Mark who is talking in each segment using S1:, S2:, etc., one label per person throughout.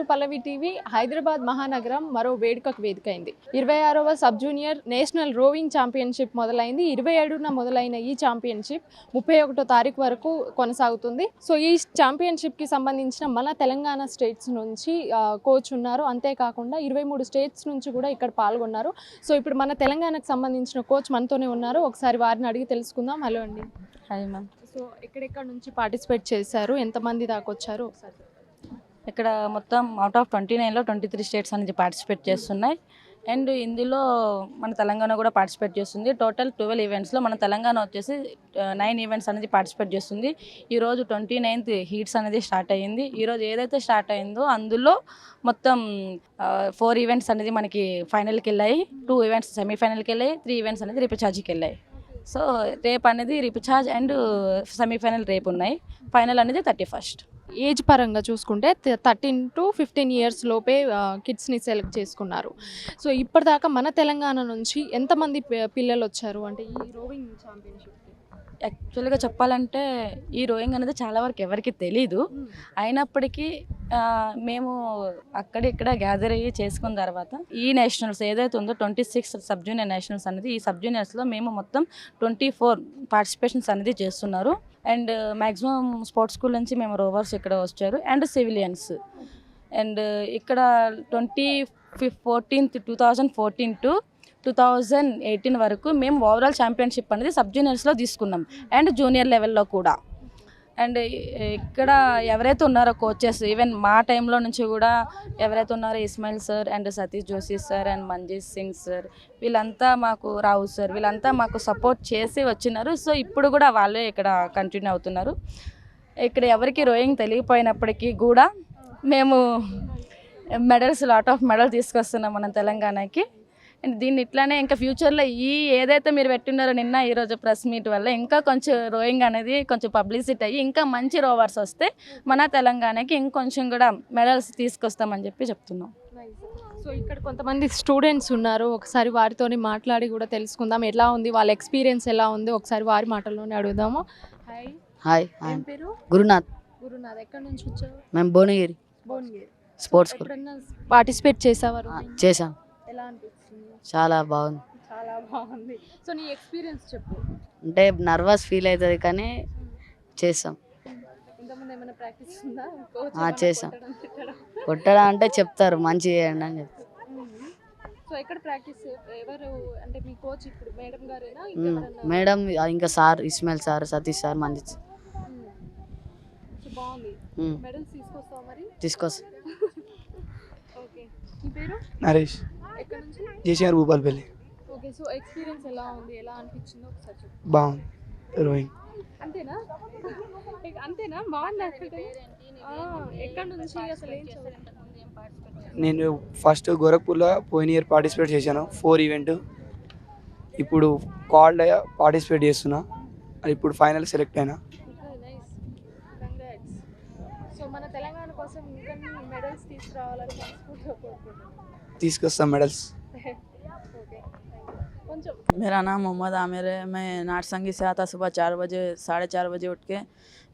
S1: పల్లవి TV Hyderabad మహానగరం మరో వేడుకకు వేదికైంది. 26వ sub junior national rowing championship మొదలైంది. 27న మొదలైన ఈ ఛాంపియన్షిప్ 31వ తారీఖు వరకు కొనసాగుతుంది. సో ఈ ఛాంపియన్షిప్కి సంబంధించిన మన తెలంగాణ స్టేట్స్ నుంచి కోచ్ ఉన్నారు. అంతేకాకుండా 23 స్టేట్స్ నుంచి కూడా ఇక్కడ పాల్గొన్నారు. సో ఇప్పుడు మన తెలంగాణకు సంబంధించిన కోచ్ మనతోనే ఉన్నారు. ఒకసారి వారిని అడిగి తెలుసుకుందాం. హలో అండి.
S2: Hi ma'am.
S1: సో ఎక్కడెక్కడ నుంచి పార్టిసిపేట్ చేశారు, ఎంతమంది దాకా వచ్చారు ఒకసారి?
S2: ఇక్కడ మొత్తం అవుట్ ఆఫ్ 29లో 23 స్టేట్స్ అనేది పార్టిసిపేట్ చేస్తున్నాయి. అండ్ ఇందులో మన తెలంగాణ కూడా పార్టిసిపేట్ చేస్తుంది. టోటల్ 12 ఈవెంట్స్లో మన తెలంగాణ వచ్చేసి 9 ఈవెంట్స్ అనేది పార్టిసిపేట్ చేస్తుంది. ఈరోజు 29th హీట్స్ అనేది స్టార్ట్ అయ్యింది. ఈరోజు ఏదైతే స్టార్ట్ అయిందో అందులో మొత్తం 4 ఈవెంట్స్ అనేది మనకి ఫైనల్కి వెళ్ళాయి, 2 ఈవెంట్స్ సెమీఫైనల్కి వెళ్ళాయి, 3 ఈవెంట్స్ అనేది రిపఛార్జ్కి వెళ్ళాయి. సో రేపు అనేది రిపఛార్జ్ అండ్ సెమీఫైనల్ రేపు ఉన్నాయి. ఫైనల్ అనేది 31st.
S1: ఏజ్ పరంగా చూసుకుంటే 13 to 15 ఇయర్స్ లోపే కిడ్స్ని సెలెక్ట్ చేసుకున్నారు. సో ఇప్పటిదాకా మన తెలంగాణ నుంచి ఎంతమంది పిల్లలు వచ్చారు అంటే ఈ రోవింగ్ ఛాంపియన్షిప్కి?
S2: యాక్చువల్గా చెప్పాలంటే ఈ రోయింగ్ అనేది చాలా వరకు ఎవరికి తెలీదు. అయినప్పటికీ మేము అక్కడిక్కడ గ్యాదర్ అయ్యి చేసుకున్న తర్వాత ఈ నేషనల్స్ ఏదైతే ఉందో 26 సబ్ జూనియర్ నేషనల్స్ అనేది, ఈ సబ్ జూనియర్స్లో మేము మొత్తం 24 పార్టిసిపేషన్స్ అనేది చేస్తున్నారు. అండ్ మ్యాక్సిమం స్పోర్ట్స్ స్కూల్ నుంచి మేము రోవర్స్ ఇక్కడ వచ్చారు అండ్ సివిలియన్స్. అండ్ ఇక్కడ 2014 to 2018 వరకు మేము ఓవరాల్ ఛాంపియన్షిప్ అనేది సబ్ జూనియర్స్లో తీసుకున్నాం అండ్ జూనియర్ లెవెల్లో కూడా. అండ్ ఇక్కడ ఎవరైతే ఉన్నారో కోచెస్, ఈవెన్ మా టైంలో నుంచి కూడా ఎవరైతే ఉన్నారో Ismail sir and Satish Joshi sir and Manjeet Singh sir, వీళ్ళంతా మాకు రావు సార్, వీళ్ళంతా మాకు సపోర్ట్ చేసి వచ్చినారు. సో ఇప్పుడు కూడా వాళ్ళే ఇక్కడ కంటిన్యూ అవుతున్నారు. ఇక్కడ ఎవరికి రోయింగ్ తెలియపోయినప్పటికీ కూడా మేము మెడల్స్, లాట్ ఆఫ్ మెడల్ తీసుకొస్తున్నాం మన తెలంగాణకి. అండ్ దీన్ని ఇట్లానే ఇంకా ఫ్యూచర్లో ఈ ఏదైతే మీరు పెట్టినారో నిన్న ఈరోజు ప్రెస్ మీట్ వల్ల ఇంకా కొంచెం రోయింగ్ అనేది కొంచెం పబ్లిసిటీ అయ్యి ఇంకా మంచి రోవర్స్ వస్తే మన తెలంగాణకి ఇంకొంచెం కూడా మెడల్స్ తీసుకొస్తామని చెప్పి చెప్తున్నాం.
S1: సో ఇక్కడ కొంతమంది స్టూడెంట్స్ ఉన్నారు, ఒకసారి వారితోని మాట్లాడి కూడా తెలుసుకుందాం ఎలా ఉంది, వాళ్ళ ఎక్స్పీరియన్స్ ఎలా ఉంది, ఒకసారి వారి మాటల్లోనే అడుగుదాము. హాయ్.
S3: హాయ్.
S1: ఏం పేరు?
S3: గురునాథ్.
S1: గురునాథ్. ఎక్కడి నుంచి వచ్చావు?
S3: మేము Bhuvanagiri
S1: Bhuvanagiri.
S3: Sports school
S1: participate చేసావారు?
S3: చేశాం.
S1: ఎలా అనిపిస్తుంది?
S3: చాలా బాగుంది.
S1: చాలా బాగుంది. సో నీ ఎక్స్పీరియన్స్ చెప్పు.
S3: అంటే నర్వస్ ఫీల్ అవుతుంది కానీ చేస్తాం.
S1: ఇంతకుముందు ఏమైనా ప్రాక్టీస్ ఉందా?
S3: చేసాం. కొట్టడం అంటే చెప్తారు మంచి చేయండి అని చెప్తారు.
S1: సో ఎక్కడ ప్రాక్టీస్, ఎవరు అంటే మీ కోచ్ ఇప్పుడు మేడం గారేనా?
S3: మేడం ఇంకా sir Ismail sir, Satish sir, Manjit.
S1: So బాగుంది. మెడల్స్ తీసుకొస్తావా మరి?
S3: తీసుకొస్తా.
S1: ఓకే. నీ పేరు?
S4: నరేష్.
S1: ఎక్కడ నుంచి?
S4: JCR Bhupalpally.
S1: Okay. So experience ఎలా ఉంది, ఎలా అనిపించిందో ఒకసారి చెప్పు.
S4: బాగుంది రోయింగ్.
S1: అంతేనా? అంతేనా? బాగుంది. ఎక్కడ నుంచి అసలు ఏం చదువు?
S4: నేను ఫస్ట్ గోరఖ్పూర్లో పోయిన ఇయర్ పార్టిసిపేట్ చేశాను 4 ఈవెంట్. ఇప్పుడు కాల్డ్ పార్టిసిపేట్ చేస్తున్నా. ఇప్పుడు ఫైనల్ సెలెక్ట్ అయినా.
S1: సో మన తెలంగాణ కోసం ఇంకా మెడల్స్ తీసుకురావాలని మనస్ఫూర్తిగా కోరుకుంటున్నాను.
S4: తీసుకొస్తాం మెడల్స్.
S5: मेरा नाम मोहम्मद आमिर है. मैं नाटसंगी से आता सुबह 4 बजे 4:30 बजे उठ के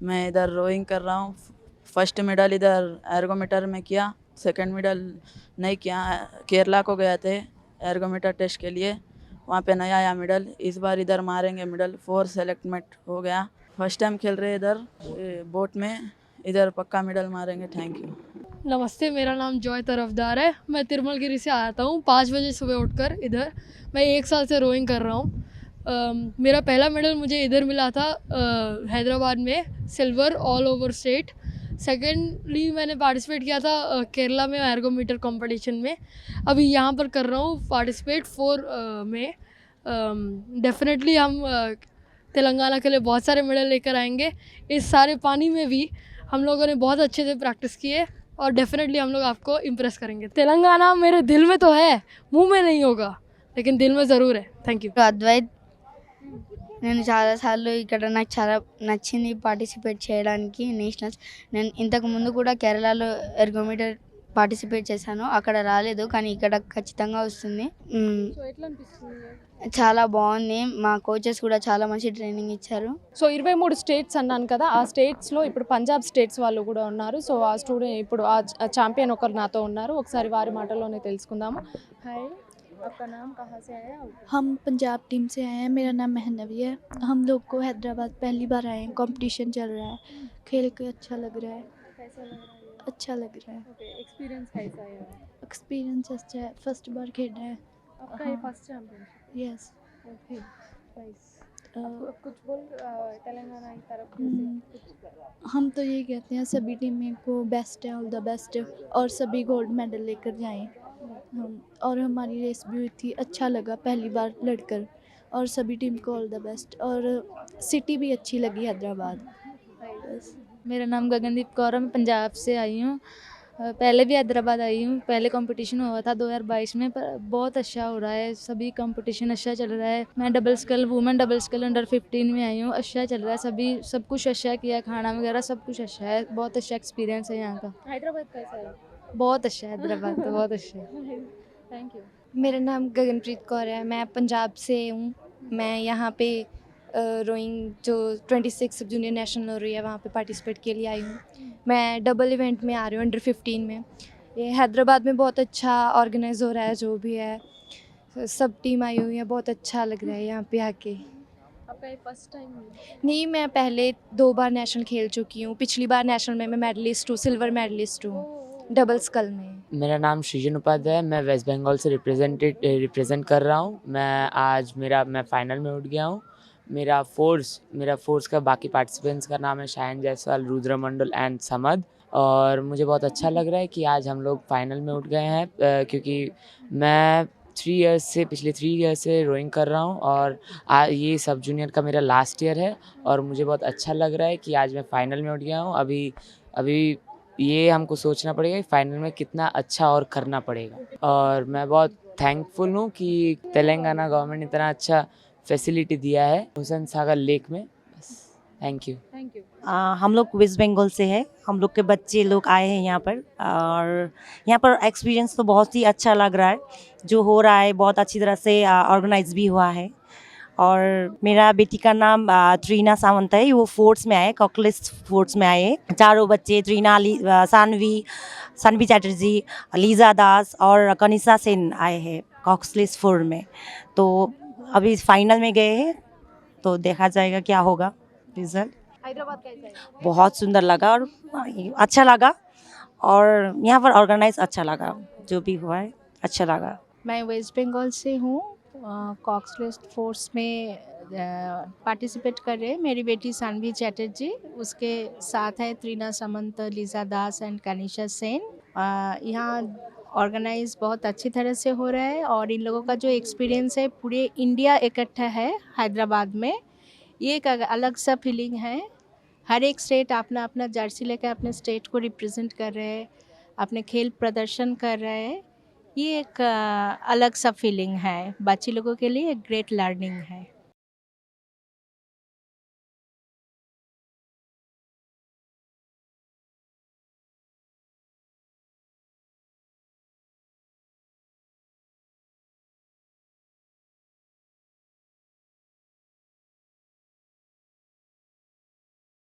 S5: मैं इधर रोइंग कर रहा हूँ. फर्स्ट मेडल इधर एर्गोमीटर में किया, सेकंड मेडल नहीं किया. केरला को गए थे एर्गोमीटर टेस्ट के लिए, वहाँ पे नहीं आया मेडल. इस बार इधर मारेंगे मेडल. 4 सेलेक्टमेंट हो गया. फर्स्ट टाइम खेल रहे इधर बोट में, इधर पक्का मेडल मारेंगे. Thank you.
S6: नमस्ते, मेरा नाम जॉय तरफदार है. मैं तिरुमलगिरी से आता हूँ 5 बजे सुबह उठकर इधर. मैं 1 साल से रोइंग कर रहा हूँ. मेरा पहला मेडल मुझे इधर मिला था हैदराबाद में, silver all over state. Secondly मैंने पार्टिसिपेट किया था केरला में एर्गोमीटर कंपटीशन में. अभी यहाँ पर कर रहा हूँ पार्टिसिपेट 4 में. डेफिनेटली हम तेलंगाना के लिए बहुत सारे मेडल लेकर आएंगे. इस सारे पानी में भी हम लोगों ने बहुत अच्छे से प्रैक्टिस की है और डेफिनेटली हम लोग आपको इम्प्रेस करेंगे. तेलंगाना मेरे दिल में तो है, मुंह में नहीं होगा, लेकिन दिल में ज़रूर है. Thank you.
S7: అద్వైత్. నేను చాలాసార్లు ఇక్కడ నాకు చాలా నచ్చింది పార్టిసిపేట్ చేయడానికి నేషనల్స్. నేను ఇంతకు ముందు కూడా కేరళలో ఎర్గోమీటర్ పార్టిసిపేట్ చేశాను. అక్కడ రాలేదు కానీ ఇక్కడ ఖచ్చితంగా వస్తుంది.
S1: సో ఎట్లా అనిపిస్తుంది?
S7: చాలా బాగుంది. మా కోచెస్ కూడా చాలా మంచి ట్రైనింగ్ ఇచ్చారు.
S1: సో 23 స్టేట్స్ అన్నాను కదా, ఆ స్టేట్స్లో ఇప్పుడు పంజాబ్ స్టేట్స్ వాళ్ళు కూడా ఉన్నారు. సో ఆ స్టూడెంట్ ఇప్పుడు ఆ ఛాంపియన్ ఒకరు నాతో ఉన్నారు. ఒకసారి వారి మాటల్లోనే తెలుసుకుందాము. హాయ్, आपका नाम कहाँ से आया?
S8: हम पंजाब टीम से आए हैं। मेरा नाम महनवी है। हम लोग को हैदराबाद पहली बार आए हैं। कंपटीशन चल रहा है, खेल के अच्छा लग रहा है।
S1: कैसा लग रहा है?
S8: अच्छा लग रहा है।
S1: ओके, एक्सपीरियंस कैसा है?
S8: एक्सपीरियंस अच्छा है। फर्स्ट बार खेल रहे हैं।
S1: आपका ये first championship?
S8: Yes.
S1: Okay, nice. कुछ बोल तेलंगाना की तरफ से कुछ?
S8: हम तो यही कहते हैं सभी टीमें को बेस्ट है, ऑल द बेस्ट, और सभी गोल्ड मेडल लेकर जाएं। और हमारी रेस भी हुई थी, अच्छा लगा पहली बार लड़कर, और सभी टीम को ऑल द बेस्ट। और सिटी भी अच्छी लगी हैदराबाद। बस।
S9: मेरा नाम गगनदीप कौर है। मैं पंजाब से आई हूँ। पहले भी हैदराबाद आई हूँ। पहले कंपटीशन हुआ था 2022 में, पर बहुत अच्छा हो रहा है। सभी कंपटीशन अच्छा चल रहा है। मैं double skill women double skill under 15 में आई हूँ। अच्छा चल रहा है, सभी सब कुछ अच्छा किया, खाना वगैरह सब कुछ अच्छा है। बहुत अच्छा एक्सपीरियंस है यहाँ का।
S1: हैदराबाद कैसा है?
S9: बहुत अच्छा है हैदराबाद तो बहुत अच्छा है।
S1: Thank you.
S10: मेरा नाम गगनप्रीत कौर है। मैं पंजाब से हूँ। मैं यहाँ पे रोइंग जो 26 सब जूनियर नेशनल हो रही है वहाँ पे पार्टिसिपेट के लिए आई हूँ। मैं डबल इवेंट में आ रही हूँ अंडर 15 में। ये हैदराबाद में बहुत अच्छा ऑर्गेनाइज हो रहा है, जो भी है सब टीम आई हुई है। बहुत अच्छा लग रहा है यहाँ पे आके।
S1: आपका ये फर्स्ट टाइम?
S10: नहीं, मैं पहले 2 बार नेशनल खेल चुकी हूँ। पिछली बार नेशनल में मैं मेडलिस्ट हूँ, सिल्वर मेडलिस्ट हूँ डबल स्कल में।
S11: मेरा नाम सृजन उपाध्याय है। मैं वेस्ट बंगाल से रिप्रेजेंट कर रहा हूँ। मैं फाइनल में उठ गया हूँ। मेरा फोर्स का बाकी पार्टिसिपेंट्स का नाम है शायन जायसवाल, रुद्रमंडल एंड समद। और मुझे बहुत अच्छा लग रहा है कि आज हम लोग फाइनल में उठ गए हैं, क्योंकि मैं पिछले 3 ईयर से रोइंग कर रहा हूँ, और ये सब जूनियर का मेरा लास्ट ईयर है। और मुझे बहुत अच्छा लग रहा है कि आज मैं फाइनल में उठ गया हूँ। अभी ये हमको सोचना पड़ेगा कि फाइनल में कितना अच्छा और करना पड़ेगा। और मैं बहुत थैंकफुल हूँ कि तेलंगाना गवर्नमेंट ने इतना अच्छा फैसिलिटी दिया है हुसैन सागर लेक में। बस, थैंक यू।
S1: Thank you.
S12: हम लोग वेस्ट बंगाल से हैं। हम लोग के बच्चे लोग आए हैं यहाँ पर, और यहाँ पर एक्सपीरियंस तो बहुत ही अच्छा लग रहा है। जो हो रहा है बहुत अच्छी तरह से ऑर्गेनाइज भी हुआ है। और मेरा बेटी का नाम त्रीना सावंत है। वो फोर्स में आए, कॉकलेस फोर्स में आए। चारों बच्चे त्रीना, सानवी चैटर्जी, लीजा दास और कनिषा सेन आए हैं कॉक्सलेस फोर में। तो अभी फाइनल में गए हैं, तो देखा जाएगा क्या होगा रिजल्ट।
S1: हैदराबाद कैसा है?
S12: बहुत सुंदर लगा और अच्छा लगा, और यहाँ पर ऑर्गेनाइज अच्छा लगा। जो भी हुआ है अच्छा लगा।
S13: मैं वेस्ट बंगाल से हूँ। कॉक्सलेस फोर्स में पार्टिसिपेट कर रहे हैं। मेरी बेटी सानवी चैटर्जी, उसके साथ है त्रीना सामंत, लीजा दास एंड कनिषा सेन। यहाँ ऑर्गेनाइज बहुत अच्छी तरह से हो रहा है, और इन लोगों का जो एक्सपीरियंस है पूरे इंडिया इकट्ठा है हैदराबाद में। ये एक अलग सा फीलिंग है। हर एक स्टेट अपना अपना जर्सी लेकर अपने स्टेट को रिप्रेजेंट कर रहे हैं, अपने खेल प्रदर्शन कर रहे हैं। ये एक अलग सा फीलिंग है। बच्चे लोगों के लिए एक ग्रेट लर्निंग है।